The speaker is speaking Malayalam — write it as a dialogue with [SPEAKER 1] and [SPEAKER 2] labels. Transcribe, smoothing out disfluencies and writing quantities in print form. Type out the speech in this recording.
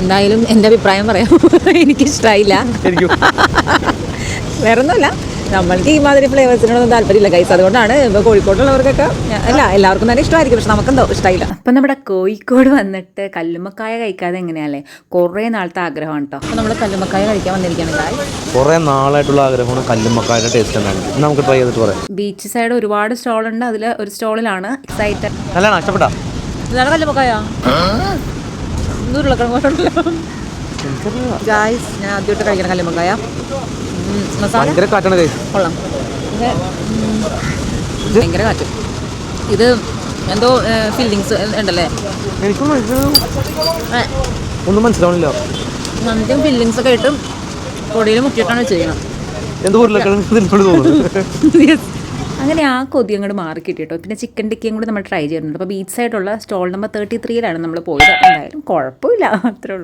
[SPEAKER 1] എന്തായാലും എൻ്റെ അഭിപ്രായം പറയാം. എനിക്കിഷ്ടമായില്ല. വേറൊന്നുമില്ല, നമ്മൾക്ക് ഈ മാതിരി ഫ്ലേവേഴ്സിനൊന്നും താല്പര്യമില്ല ഗൈസ്. അതുകൊണ്ടാണ് ഇപ്പോൾ കോഴിക്കോടുള്ളവർക്കൊക്കെ അല്ല എല്ലാവർക്കും തന്നെ ഇഷ്ടമായിരിക്കും, പക്ഷെ നമുക്കെന്തോ ഇഷ്ടമായില്ല. അപ്പം നമ്മുടെ കോഴിക്കോട് വന്നിട്ട് കല്ലുമ്മക്കായ കഴിക്കാതെ എങ്ങനെയാല്ലേ, കുറേ നാളത്തെ ആഗ്രഹമാണ് കേട്ടോ. അപ്പോൾ നമ്മൾ കല്ലുമ്മക്കായ കഴിക്കാൻ വന്നിരിക്കുകയാണ്.
[SPEAKER 2] കുറേ നാളായിട്ടുള്ള ആഗ്രഹമാണ് കല്ലുമ്മക്കായുടെ ടേസ്റ്റ് ഉണ്ടാണ്. നമുക്ക് ട്രൈ ചെയ്തിട്ട് പറയാം.
[SPEAKER 1] ബീച്ച് സൈഡ് ഒരുപാട് സ്റ്റോളുണ്ട്, അതിൽ ഒരു സ്റ്റോളിലാണ് എക്സൈറ്റഡ്.
[SPEAKER 2] നല്ലതാണ്, ഇഷ്ടപ്പെട്ടാ?
[SPEAKER 1] ഇതാണ് കല്ലുമ്മക്കായ. ഗായ്സ്, ഞാൻ ആദ്യമായിട്ട് കഴിക്കണം കല്ലുമ്മക്കായ.
[SPEAKER 2] ഭയങ്കര കാറ്റാണ് ഗൈസ്.
[SPEAKER 1] കൊള്ളാം, ഭയങ്കര കാറ്റ്. ഇത് എന്തോ ഫീലിങ്സ് ഉണ്ടല്ലേ,
[SPEAKER 2] എനിക്കൊന്നും ഒന്നും മനസ്സിലാവണില്ല.
[SPEAKER 1] നന്ദിയും ഫീലിങ്സ് ഒക്കെ ഇട്ട് പൊടിയിൽ മുക്കിയിട്ടാണ് ചെയ്യണം.
[SPEAKER 2] എന്ത് തോന്നുന്നു.
[SPEAKER 1] അങ്ങനെ ആ കൊതി അങ്ങോട്ട് മാറി കിട്ടിട്ടോ. പിന്നെ ചിക്കൻ ടിക്കയും കൂടി നമ്മൾ ട്രൈ ചെയ്യുന്നുണ്ട്. അപ്പോൾ ബീച്ച് സൈഡുള്ള സ്റ്റോൾ നമ്പർ 33 നമ്മൾ പോയത്. എന്തായാലും കുഴപ്പമില്ല, അത്രേ ഉള്ളൂ.